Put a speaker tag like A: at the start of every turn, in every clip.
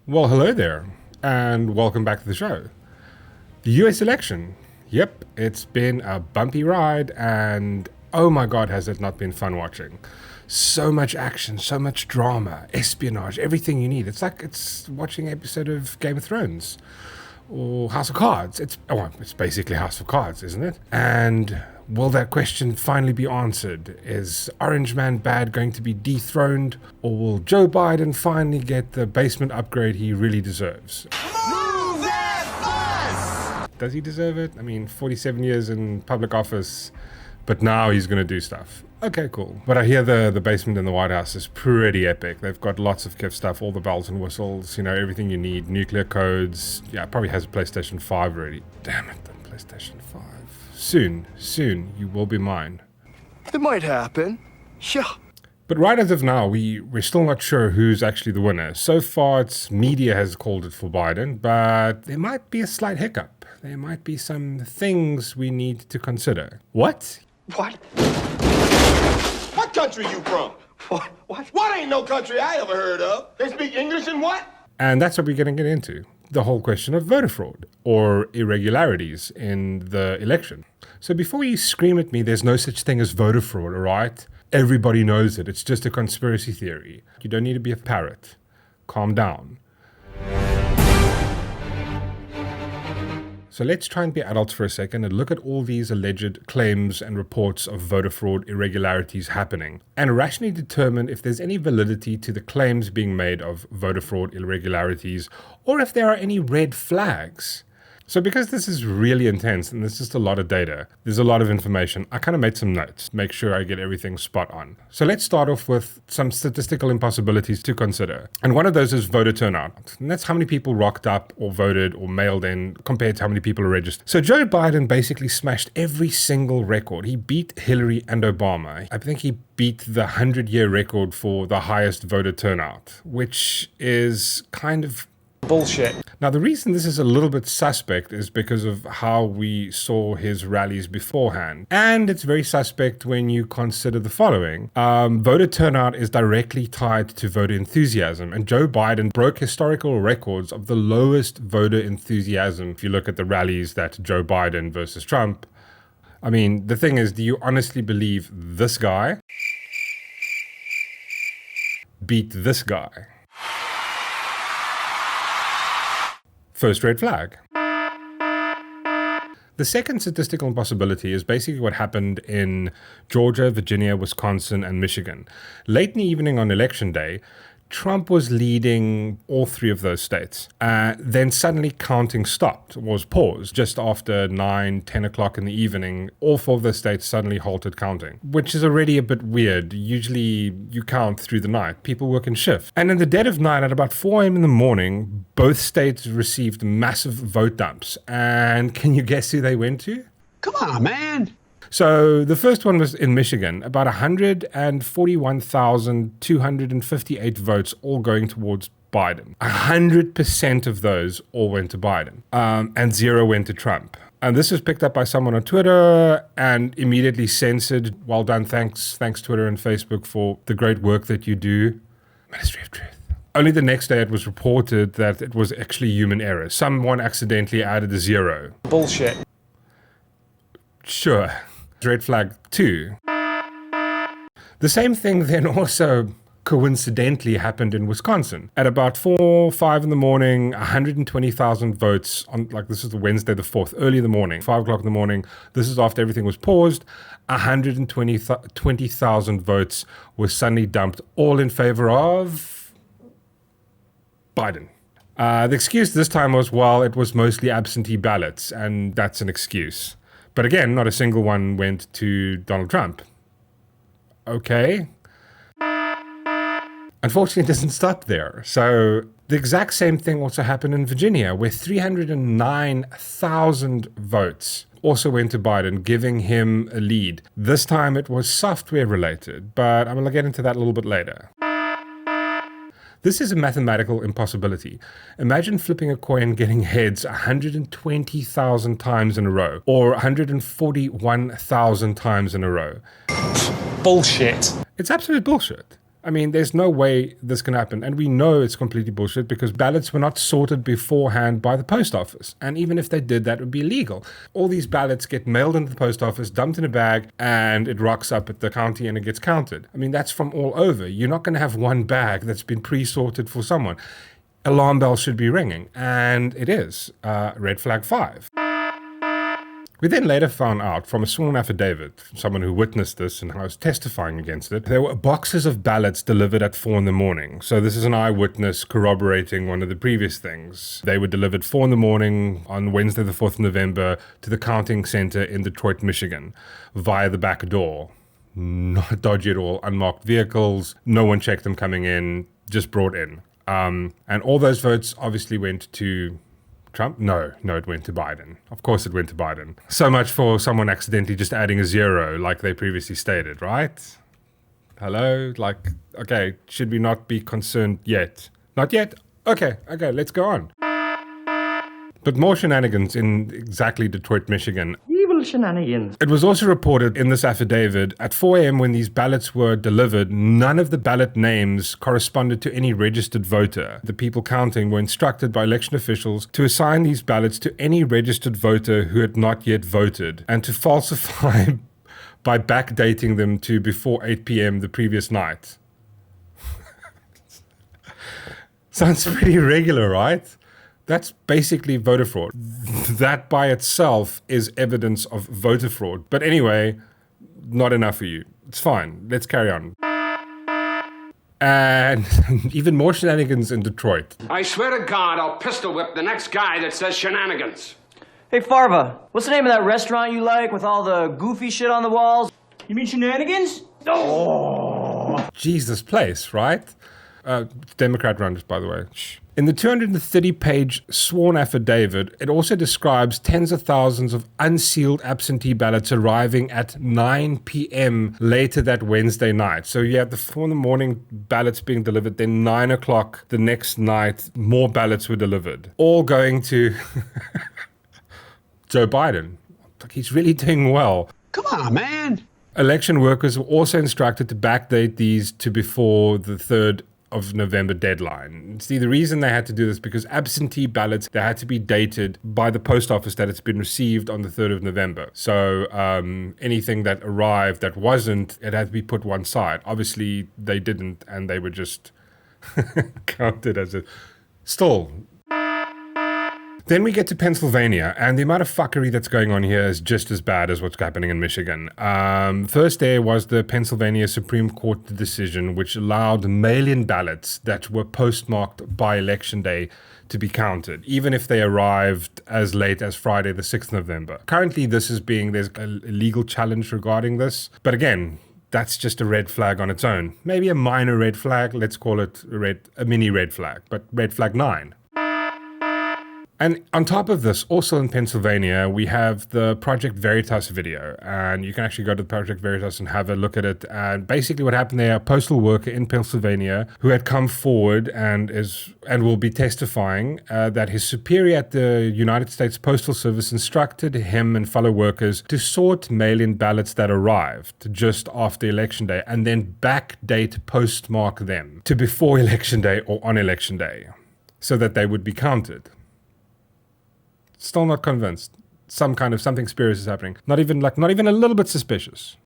A: Well, hello there, and welcome back to the show. The US election. Yep, it's been a bumpy ride, and oh my god, has it not been fun watching. So much action, so much drama, espionage, everything you need. It's like it's watching an episode of Game of Thrones or House of Cards. It's basically House of Cards, isn't it? And will that question finally be answered? Is Orange Man Bad going to be dethroned, or will Joe Biden finally get the basement upgrade he really deserves?
B: Move that bus!
A: Does he deserve it? I mean, 47 years in public office, but now he's going to do stuff. Okay, cool. But I hear the basement in the White House is pretty epic. They've got lots of KIF stuff, all the bells and whistles, everything you need, nuclear codes. Yeah, it probably has a PlayStation 5 already. Damn it, the PlayStation 5. Soon, you will be mine.
B: It might happen. Yeah.
A: But right as of now, we're still not sure who's actually the winner. So far, media has called it for Biden, but there might be a slight hiccup. There might be some things we need to consider. What?
C: What country you from? What ain't no country I ever heard of? They speak English and what?
A: And that's what we're going to get into. The whole question of voter fraud or irregularities in the election. So before you scream at me, there's no such thing as voter fraud, all right? Everybody knows it. It's just a conspiracy theory. You don't need to be a parrot. Calm down. So let's try and be adults for a second and look at all these alleged claims and reports of voter fraud irregularities happening and rationally determine if there's any validity to the claims being made of voter fraud irregularities or if there are any red flags. So because this is really intense and there's just a lot of data, there's a lot of information, I kind of made some notes, make sure I get everything spot on. So let's start off with some statistical impossibilities to consider. And one of those is voter turnout. And that's how many people rocked up or voted or mailed in compared to how many people are registered. So Joe Biden basically smashed every single record. He beat Hillary and Obama. I think he beat the 100-year record for the highest voter turnout, which is kind of
D: bullshit.
A: Now, the reason this is a little bit suspect is because of how we saw his rallies beforehand. And it's very suspect when you consider the following. Voter turnout is directly tied to voter enthusiasm. And Joe Biden broke historical records of the lowest voter enthusiasm. If you look at the rallies that Joe Biden versus Trump. I mean, the thing is, do you honestly believe this guy beat this guy? First red flag. The second statistical impossibility is basically what happened in Georgia, Virginia, Wisconsin, and Michigan. Late in the evening on election day, Trump was leading all three of those states. Then suddenly counting stopped, was paused. Just after 9, 10 o'clock in the evening, all four of those states suddenly halted counting, which is already a bit weird. Usually you count through the night. People work in shifts. And in the dead of night, at about 4 a.m. in the morning, both states received massive vote dumps. And can you guess who they went to?
D: Come on, man.
A: So the first one was in Michigan, about 141,258 votes all going towards Biden. 100% of those all went to Biden, and 0 went to Trump. And this was picked up by someone on Twitter and immediately censored. Well done, thanks Twitter and Facebook for the great work that you do. Ministry of Truth. Only the next day it was reported that it was actually human error. Someone accidentally added a 0.
D: Bullshit.
A: Sure. Red flag 2. The same thing then also coincidentally happened in Wisconsin. At about 4, 5 in the morning, 120,000 votes on, this is the Wednesday the 4th, early in the morning, 5 o'clock in the morning. This is after everything was paused. 120,000 votes were suddenly dumped, all in favor of Biden. The excuse this time was, well, it was mostly absentee ballots, and that's an excuse. But again, not a single one went to Donald Trump. Okay. Unfortunately, it doesn't stop there. So the exact same thing also happened in Virginia, where 309,000 votes also went to Biden, giving him a lead. This time it was software related, but I'm going to get into that a little bit later. This is a mathematical impossibility. Imagine flipping a coin getting heads 120,000 times in a row, or 141,000 times in a row.
D: Bullshit.
A: It's absolute bullshit. I mean, there's no way this can happen. And we know it's completely bullshit because ballots were not sorted beforehand by the post office. And even if they did, that would be illegal. All these ballots get mailed into the post office, dumped in a bag, and it rocks up at the county and it gets counted. I mean, that's from all over. You're not going to have one bag that's been pre-sorted for someone. Alarm bells should be ringing. And it is. Red flag 5. We then later found out from a sworn affidavit, someone who witnessed this and was testifying against it, there were boxes of ballots delivered at 4 in the morning. So this is an eyewitness corroborating one of the previous things. They were delivered 4 in the morning on Wednesday the 4th of November to the counting center in Detroit, Michigan, via the back door. Not dodgy at all, unmarked vehicles, no one checked them coming in, just brought in. And all those votes obviously went to Trump? No, it went to Biden. Of course it went to Biden. So much for someone accidentally just adding a 0 like they previously stated, right? Hello? Like, okay, should we not be concerned yet? Not yet? Okay, let's go on. But more shenanigans in exactly Detroit, Michigan.
E: Evil shenanigans.
A: It was also reported in this affidavit at 4 a.m. when these ballots were delivered, none of the ballot names corresponded to any registered voter. The people counting were instructed by election officials to assign these ballots to any registered voter who had not yet voted and to falsify by backdating them to before 8 p.m. the previous night. Sounds pretty regular, right? That's basically voter fraud. That by itself is evidence of voter fraud. But anyway, not enough for you. It's fine. Let's carry on. And even more shenanigans in Detroit.
F: I swear to God, I'll pistol whip the next guy that says shenanigans.
E: Hey, Farva, what's the name of that restaurant you like with all the goofy shit on the walls? You mean shenanigans?
A: Oh. Jesus place, right? Democrat run, by the way. Shh. In the 230-page sworn affidavit, it also describes tens of thousands of unsealed absentee ballots arriving at 9 p.m. later that Wednesday night. So you had the 4 in the morning ballots being delivered, then 9 o'clock the next night, more ballots were delivered. All going to Joe Biden. He's really doing well.
D: Come on, man.
A: Election workers were also instructed to backdate these to before the 3rd of November deadline. See, the reason they had to do this because absentee ballots, they had to be dated by the post office that it's been received on the 3rd of November. So anything that arrived that wasn't, it had to be put one side. Obviously, they didn't, and they were just counted as a... Still... Then we get to Pennsylvania, and the amount of fuckery that's going on here is just as bad as what's happening in Michigan. First there was the Pennsylvania Supreme Court decision, which allowed mail-in ballots that were postmarked by Election Day to be counted, even if they arrived as late as Friday, the 6th of November. Currently, there's a legal challenge regarding this, but again, that's just a red flag on its own. Maybe a minor red flag, let's call it a mini red flag, but red flag 9. And on top of this, also in Pennsylvania, we have the Project Veritas video, and you can actually go to the Project Veritas and have a look at it. And basically what happened there, a postal worker in Pennsylvania who had come forward and will be testifying that his superior at the United States Postal Service instructed him and fellow workers to sort mail-in ballots that arrived just after Election Day and then backdate postmark them to before Election Day or on Election Day so that they would be counted. Still not convinced. Something spurious is happening. Not even a little bit suspicious.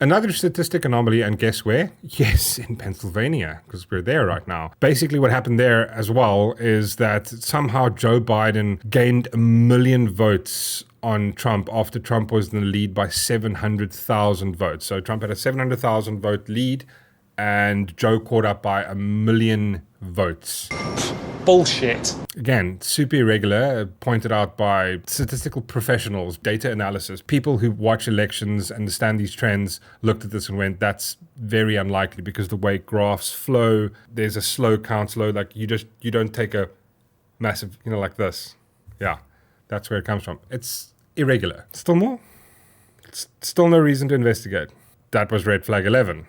A: Another statistic anomaly, and guess where? Yes, in Pennsylvania, because we're there right now. Basically what happened there as well is that somehow Joe Biden gained 1 million votes on Trump after Trump was in the lead by 700,000 votes. So Trump had a 700,000 vote lead, and Joe caught up by 1 million votes.
D: Bullshit.
A: Again, super irregular, pointed out by statistical professionals, data analysis. People who watch elections, understand these trends, looked at this and went, that's very unlikely because the way graphs flow, there's a slow count, like you don't take a massive, like this. Yeah, that's where it comes from. It's irregular. Still more? It's still no reason to investigate. That was red flag 11.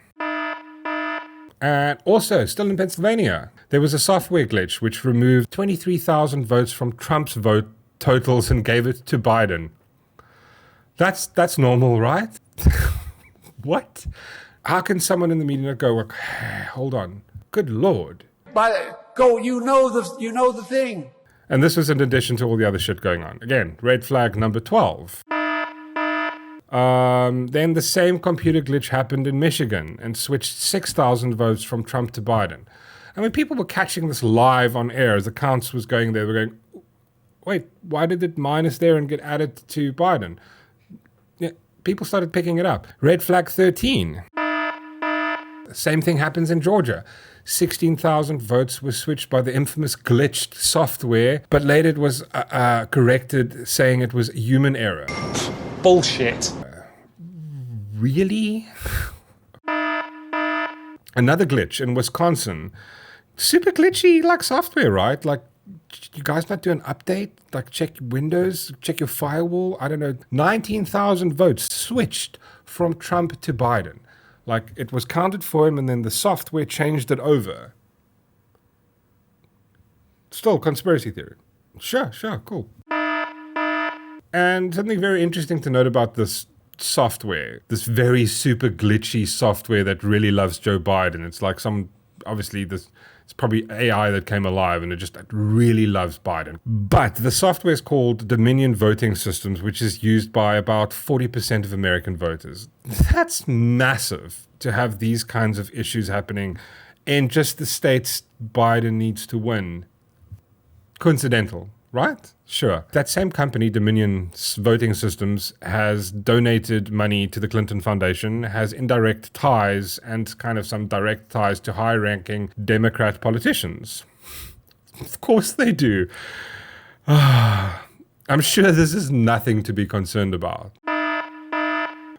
A: And also, still in Pennsylvania, there was a software glitch which removed 23,000 votes from Trump's vote totals and gave it to Biden. That's normal, right? What? How can someone in the media not go, like, hey, hold on, good Lord.
G: You know the thing.
A: And this was in addition to all the other shit going on. Again, red flag number 12. Then the same computer glitch happened in Michigan and switched 6,000 votes from Trump to Biden. And when people were catching this live on air, as the counts was going there, they were going, wait, why did it minus there and get added to Biden? Yeah, people started picking it up. Red flag 13. Same thing happens in Georgia. 16,000 votes were switched by the infamous glitched software, but later it was corrected, saying it was human error.
D: Bullshit.
A: Really? Another glitch in Wisconsin. Super glitchy, like software, right? Like, you guys not do an update? Like, check Windows, check your firewall? I don't know. 19,000 votes switched from Trump to Biden. Like, it was counted for him and then the software changed it over. Still, conspiracy theory. Sure, cool. And something very interesting to note about this software, this very super glitchy software that really loves Joe Biden. It's like it's probably AI that came alive and it really loves Biden. But the software is called Dominion Voting Systems, which is used by about 40% of American voters. That's massive to have these kinds of issues happening in just the states Biden needs to win. Coincidental, right? Sure. That same company, Dominion Voting Systems, has donated money to the Clinton Foundation, has indirect ties and kind of some direct ties to high-ranking Democrat politicians. Of course they do. I'm sure this is nothing to be concerned about.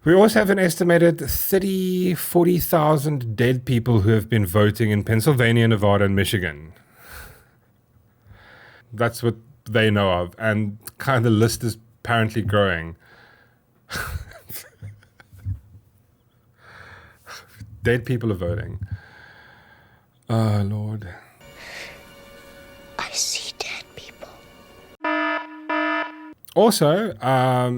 A: We also have an estimated 40,000 dead people who have been voting in Pennsylvania, Nevada, and Michigan. That's what they know of, and kind of the list is apparently growing. Dead people are voting. Oh, Lord.
H: I see dead people.
A: Also,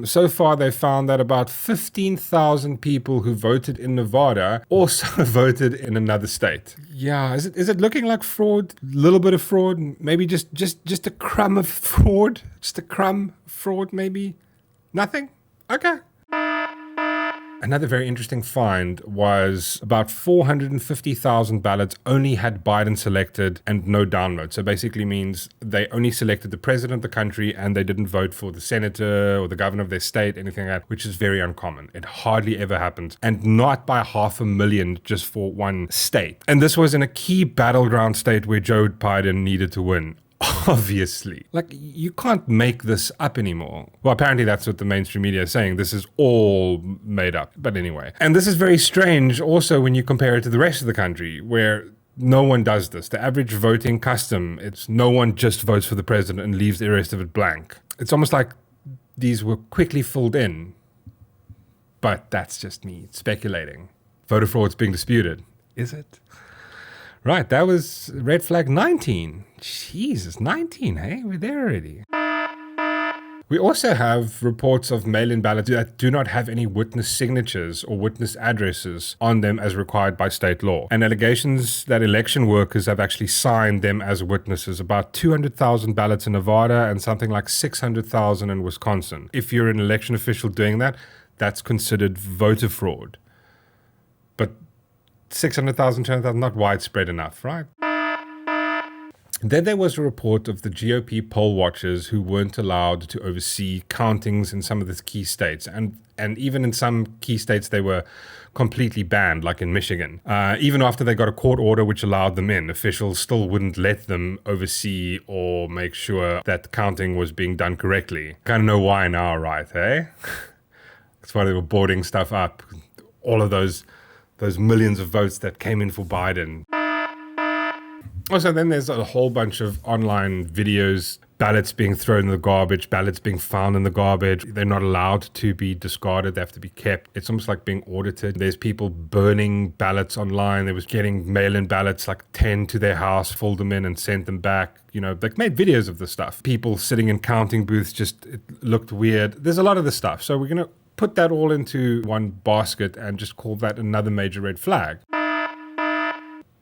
A: so far they've found that about 15,000 people who voted in Nevada also voted in another state. Yeah, is it looking like fraud? A little bit of fraud? Maybe just a crumb of fraud? Just a crumb fraud, maybe? Nothing? Okay. Another very interesting find was about 450,000 ballots only had Biden selected and no download. So basically means they only selected the president of the country and they didn't vote for the senator or the governor of their state, anything like that, which is very uncommon. It hardly ever happens, and not by 500,000 just for one state. And this was in a key battleground state where Joe Biden needed to win. Obviously. Like, you can't make this up anymore. Well, apparently that's what the mainstream media is saying. This is all made up. But anyway. And this is very strange also when you compare it to the rest of the country, where no one does this. The average voting custom, it's no one just votes for the president and leaves the rest of it blank. It's almost like these were quickly filled in. But that's just me speculating. Voter fraud's being disputed. Is it? Right, that was red flag 19. Jesus, 19, hey? We're there already. We also have reports of mail-in ballots that do not have any witness signatures or witness addresses on them as required by state law, and allegations that election workers have actually signed them as witnesses. About 200,000 ballots in Nevada and something like 600,000 in Wisconsin. If you're an election official doing that, that's considered voter fraud. But 600,000, 200,000, not widespread enough, right? Then there was a report of the GOP poll watchers who weren't allowed to oversee countings in some of the key states. And even in some key states, they were completely banned, like in Michigan. Even after they got a court order which allowed them in, officials still wouldn't let them oversee or make sure that the counting was being done correctly. Kind of know why now, right, eh? That's why they were boarding stuff up. All of those millions of votes that came in for Biden. Also, then there's a whole bunch of online videos, ballots being thrown in the garbage, ballots being found in the garbage. They're not allowed to be discarded. They have to be kept. It's almost like being audited. There's people burning ballots online. They was getting mail-in ballots, like 10 to their house, filled them in and sent them back. You know, they made videos of this stuff. People sitting in counting booths, it looked weird. There's a lot of this stuff. So we're going to put that all into one basket and just call that another major red flag.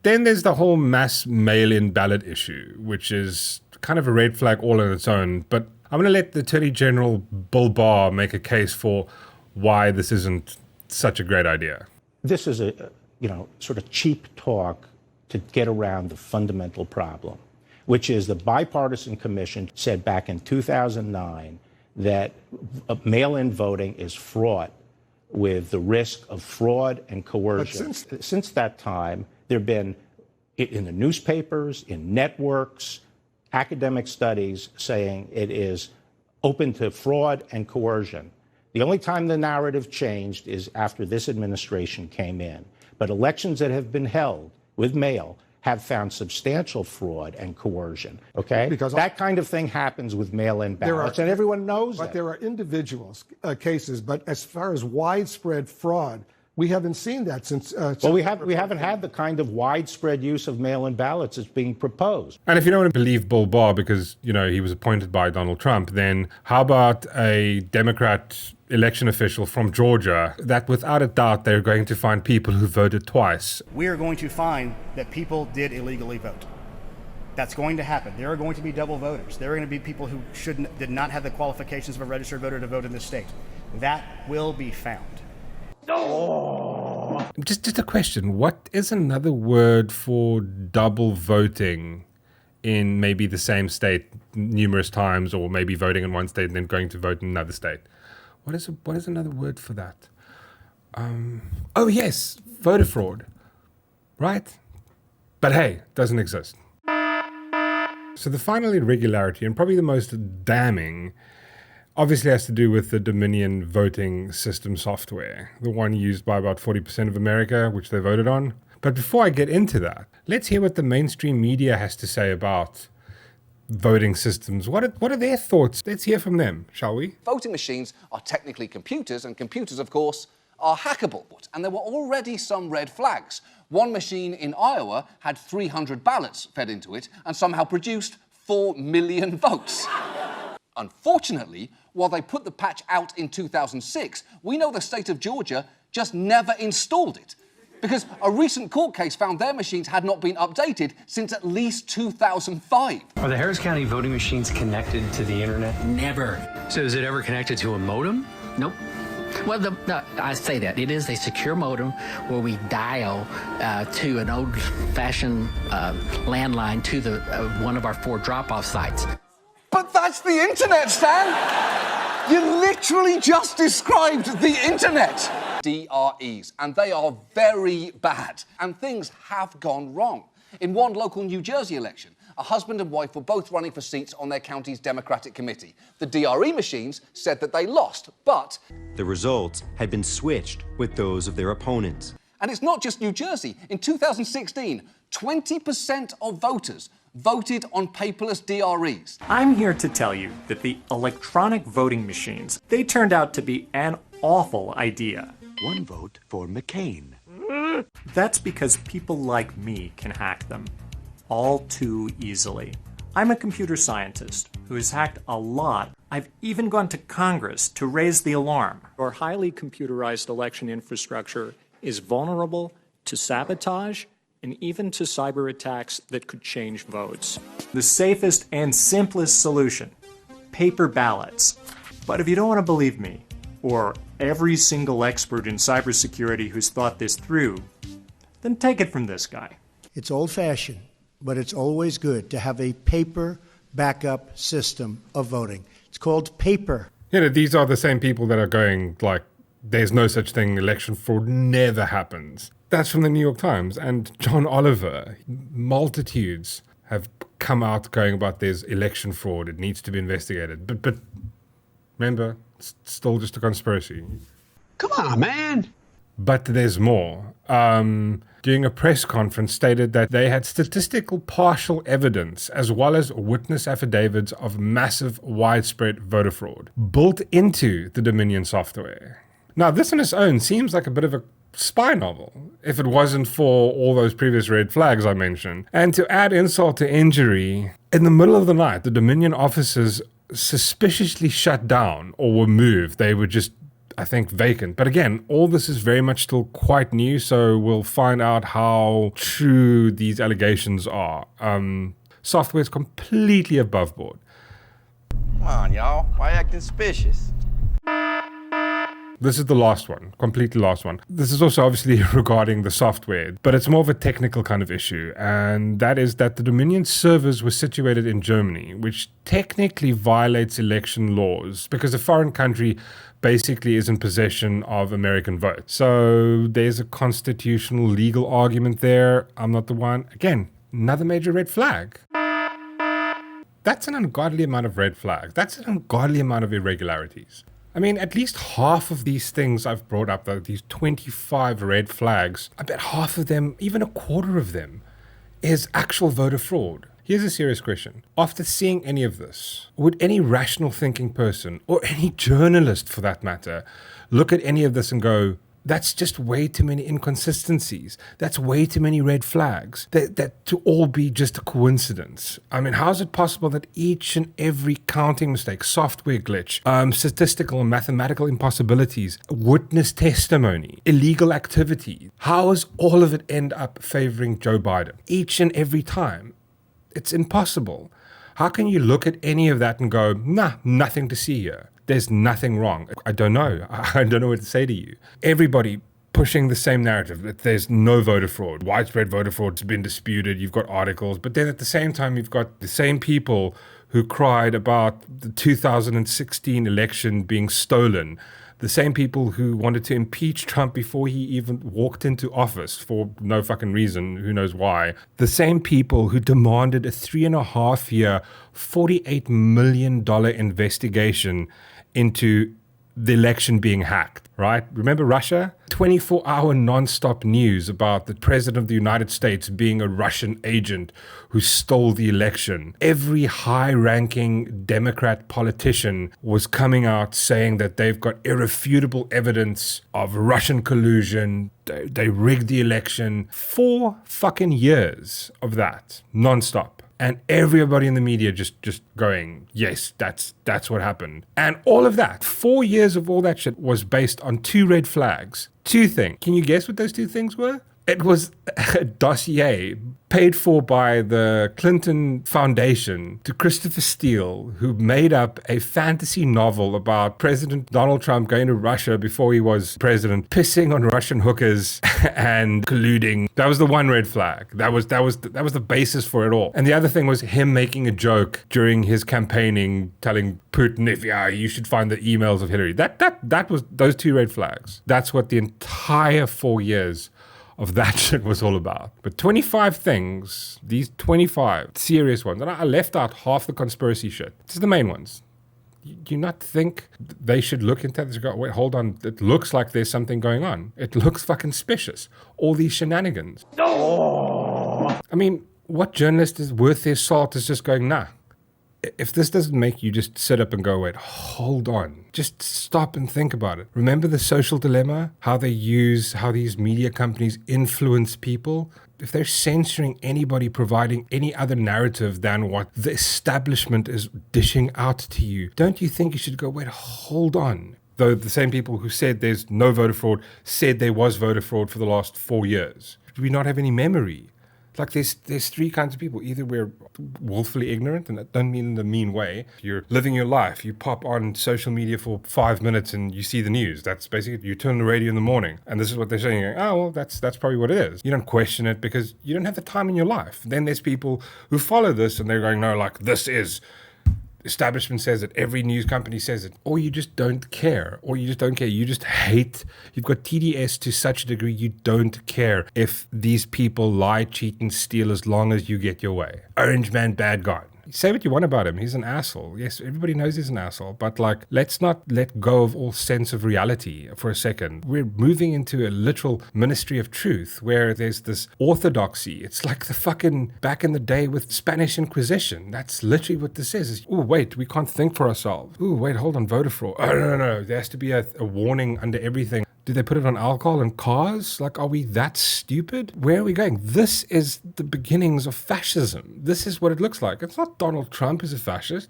A: Then there's the whole mass mail-in ballot issue, which is kind of a red flag all on its own. But I'm going to let the Attorney General Bill Barr make a case for why this isn't such a great idea.
I: This is a, sort of cheap talk to get around the fundamental problem, which is the bipartisan commission said back in 2009 that mail-in voting is fraught with the risk of fraud and coercion. But since that time, there have been, in the newspapers, in networks, academic studies saying it is open to fraud and coercion. The only time the narrative changed is after this administration came in. But elections that have been held with mail have found substantial fraud and coercion, okay? Because that kind of thing happens with mail-in ballots, and everyone knows
J: But there are individuals, cases, but as far as widespread fraud, we haven't seen that since...
I: well, we haven't had the kind of widespread use of mail-in ballots that's being proposed.
A: And if you don't want to believe Bill Barr because, he was appointed by Donald Trump, then how about a Democrat election official from Georgia that without a doubt they're going to find people who voted twice?
K: We are going to find that people did illegally vote. That's going to happen. There are going to be double voters. There are going to be people who did not have the qualifications of a registered voter to vote in this state. That will be found.
A: Oh. Just a question. What is another word for double voting in maybe the same state numerous times, or maybe voting in one state and then going to vote in another state? What is another word for that? Oh yes, voter fraud, right? But hey, doesn't exist. So the final irregularity, and probably the most damning, obviously has to do with the Dominion voting system software, the one used by about 40% of America, which they voted on. But before I get into that, let's hear what the mainstream media has to say about voting systems. What are their thoughts? Let's hear from them, shall we?
L: Voting machines are technically computers, and computers, of course, are hackable. And there were already some red flags. One machine in Iowa had 300 ballots fed into it and somehow produced 4 million votes. Unfortunately, while they put the patch out in 2006, we know the state of Georgia just never installed it. Because a recent court case found their machines had not been updated since at least 2005.
M: Are the Harris County voting machines connected to the internet?
N: Never.
M: So is it ever connected to a modem?
N: Nope. Well, I say that. It is a secure modem where we dial to an old-fashioned landline to the one of our 4 drop-off sites.
L: But that's the internet, Stan! You literally just described the internet! DREs, and they are very bad. And things have gone wrong. In one local New Jersey election, a husband and wife were both running for seats on their county's Democratic committee. The DRE machines said that they lost, but
O: the results had been switched with those of their opponents.
L: And it's not just New Jersey. In 2016, 20% of voters voted on paperless DREs.
P: I'm here to tell you that the electronic voting machines, they turned out to be an awful idea.
O: One vote for McCain.
P: That's because people like me can hack them all too easily. I'm a computer scientist who has hacked a lot. I've even gone to Congress to raise the alarm. Our highly computerized election infrastructure is vulnerable to sabotage and even to cyber attacks that could change votes. The safest and simplest solution, paper ballots. But if you don't want to believe me, or every single expert in cybersecurity who's thought this through, then take it from this guy.
Q: It's old-fashioned, but it's always good to have a paper backup system of voting. It's called paper.
A: These are the same people that are going like, there's no such thing, election fraud never happens. That's from the New York Times. And John Oliver, multitudes have come out going about there's election fraud, it needs to be investigated. But remember, it's still just a conspiracy.
D: Come on, man.
A: But there's more. During a press conference stated that they had statistical partial evidence as well as witness affidavits of massive widespread voter fraud built into the Dominion software. Now, this on its own seems like a bit of a spy novel, if it wasn't for all those previous red flags I mentioned. And to add insult to injury, in the middle of the night, the Dominion offices suspiciously shut down or were moved. They were just I think, vacant. But again, all this is very much still quite new, so we'll find out how true these allegations are. Software is completely above board.
R: Come on, y'all. Why acting suspicious?
A: This is the last one, completely last one. This is also obviously regarding the software, but it's more of a technical kind of issue, and that is that the Dominion servers were situated in Germany, which technically violates election laws because a foreign country basically is in possession of American votes. So there's a constitutional legal argument there. I'm not the one. Again, another major red flag. That's an ungodly amount of red flags. That's an ungodly amount of irregularities. I mean, at least half of these things I've brought up, though, these 25 red flags, I bet half of them, even a quarter of them, is actual voter fraud. Here's a serious question. After seeing any of this, would any rational thinking person, or any journalist for that matter, look at any of this and go, that's just way too many inconsistencies. That's way too many red flags. That to all be just a coincidence. I mean, how is it possible that each and every counting mistake, software glitch, statistical and mathematical impossibilities, witness testimony, illegal activity, how does all of it end up favoring Joe Biden? Each and every time. It's impossible. How can you look at any of that and go, nah, nothing to see here? There's nothing wrong. I don't know. I don't know what to say to you. Everybody pushing the same narrative that there's no voter fraud. Widespread voter fraud has been disputed. You've got articles. But then at the same time, you've got the same people who cried about the 2016 election being stolen. The same people who wanted to impeach Trump before he even walked into office for no fucking reason, who knows why. The same people who demanded a 3.5-year, $48 million investigation into the election being hacked, right? Remember Russia? 24-hour non-stop news about the president of the United States being a Russian agent who stole the election. Every high-ranking Democrat politician was coming out saying that they've got irrefutable evidence of Russian collusion. They rigged the election. 4 fucking years of that, non-stop. And everybody in the media just going, yes, that's what happened. And all of that, 4 years of all that shit was based on 2 red flags. 2 things. Can you guess what those 2 things were? It was a dossier paid for by the Clinton Foundation to Christopher Steele, who made up a fantasy novel about President Donald Trump going to Russia before he was president, pissing on Russian hookers and colluding. That was the one red flag. That was the basis for it all. And the other thing was him making a joke during his campaigning, telling Putin, if you should find the emails of Hillary. That was those 2 red flags. That's what the entire 4 years of that shit was all about. But 25 things, these 25 serious ones, and I left out half the conspiracy shit. This is the main ones. Do you not think they should look into this and go, wait, hold on, it looks like there's something going on. It looks fucking suspicious. All these shenanigans. Oh. I mean, what journalist is worth their salt is just going, nah. If this doesn't make you just sit up and go, wait, hold on, just stop and think about it. Remember the social dilemma? How these media companies influence people? If they're censoring anybody providing any other narrative than what the establishment is dishing out to you, don't you think you should go, wait, hold on? Though the same people who said there's no voter fraud said there was voter fraud for the last 4 years. Do we not have any memory? Like there's 3 kinds of people. Either we're willfully ignorant, and that don't mean in the mean way. You're living your life. You pop on social media for 5 minutes and you see the news. That's basically, you turn the radio in the morning and this is what they're saying. You're going, oh, well, that's probably what it is. You don't question it because you don't have the time in your life. Then there's people who follow this and they're going, no, like this is... establishment says it, every news company says it, or you just don't care, you just hate, you've got TDS to such a degree you don't care if these people lie, cheat and steal as long as you get your way. Orange man, bad guy. Say what you want about him, he's an asshole. Yes, everybody knows he's an asshole, but like, let's not let go of all sense of reality for a second. We're moving into a literal ministry of truth where there's this orthodoxy. It's like the fucking back in the day with Spanish Inquisition. That's literally what this is. Oh, wait, we can't think for ourselves. Oh, wait, hold on, voter fraud. Oh, no. There has to be a warning under everything. Do they put it on alcohol and cars? Like, are we that stupid? Where are we going? This is the beginnings of fascism. This is what it looks like. It's not Donald Trump who's a fascist.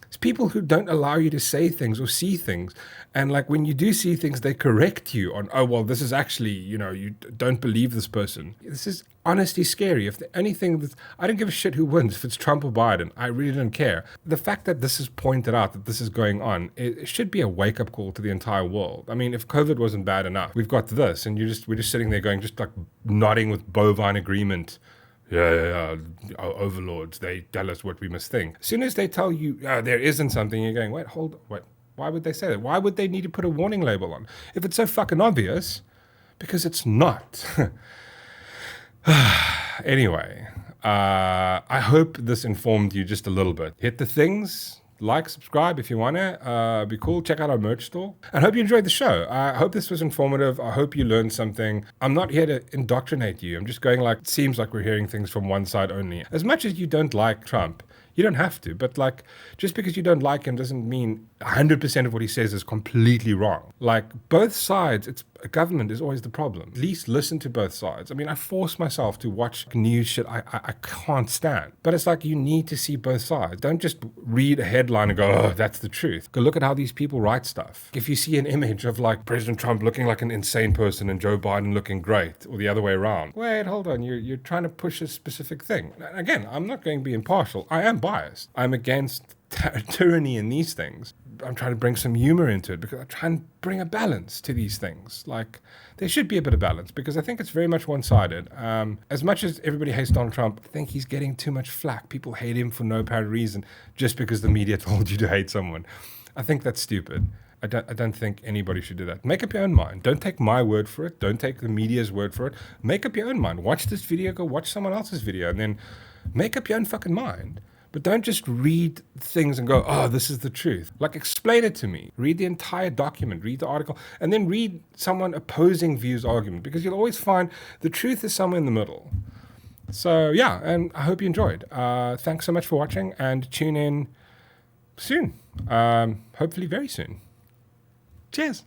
A: It's people who don't allow you to say things or see things. And like when you do see things, they correct you on, oh, well, this is actually, you know, you don't believe this person. This is honestly scary. If the only thing that I don't give a shit who wins, if it's Trump or Biden, I really don't care. The fact that this is pointed out, that this is going on, it should be a wake-up call to the entire world. I mean, if COVID wasn't bad enough, we've got this, and we're just sitting there going, just like nodding with bovine agreement. Yeah. Our overlords, they tell us what we must think. As soon as they tell you there isn't something, you're going, wait, hold on, wait. Why would they say that? Why would they need to put a warning label on? If it's so fucking obvious, because it's not. Anyway, I hope this informed you just a little bit. Hit the things. Like, subscribe if you want to. Be cool. Check out our merch store. And I hope you enjoyed the show. I hope this was informative. I hope you learned something. I'm not here to indoctrinate you. I'm just going like, it seems like we're hearing things from one side only. As much as you don't like Trump, you don't have to. But like, just because you don't like him doesn't mean 100% of what he says is completely wrong. Like, both sides, a government is always the problem. At least listen to both sides. I mean, I force myself to watch news shit I can't stand. But it's like, you need to see both sides. Don't just read a headline and go, oh, that's the truth. Go look at how these people write stuff. If you see an image of like President Trump looking like an insane person and Joe Biden looking great, or the other way around, wait, hold on, you're trying to push a specific thing. Again, I'm not going to be impartial. I am biased. I'm against tyranny in these things. I'm trying to bring some humor into it because I try and bring a balance to these things. Like, there should be a bit of balance because I think it's very much one-sided. As much as everybody hates Donald Trump, I think he's getting too much flack. People hate him for no apparent reason just because the media told you to hate someone. I think that's stupid. I don't think anybody should do that. Make up your own mind. Don't take my word for it. Don't take the media's word for it. Make up your own mind. Watch this video, go watch someone else's video, and then make up your own fucking mind. But don't just read things and go, oh, this is the truth. Like, explain it to me. Read the entire document, read the article, and then read someone opposing view's argument, because you'll always find the truth is somewhere in the middle. So, yeah, and I hope you enjoyed. Thanks so much for watching, and tune in soon. Hopefully very soon. Cheers.